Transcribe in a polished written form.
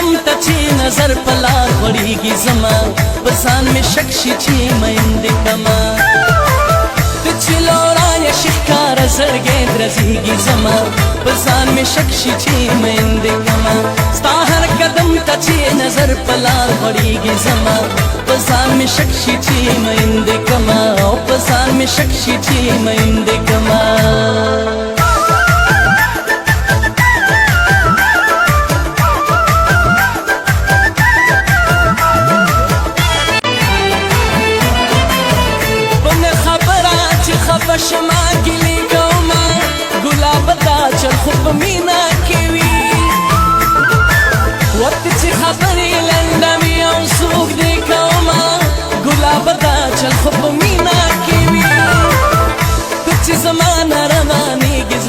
قدم ته چې نظر په لار غوړېږي زما په ځان مې شک شي چې میندې کما ته چې له ورایه شي ښکاره زړګی درزېږي زما په ځان مې شک شي چې میندې کما ستا هر قدم ته چې نظر په لار غوړېږي زما په ځان مې شک شي چې میندې کما او په ځان مې شک شي چې میندې کما شما ګلې کومه ګلاب دا چل خو په مینا کې وي وخت چې خبرې لنډه وي او څوک دې کومه ګلاب دا چل خو په مینا کې وي ته چې زما نه روانېږي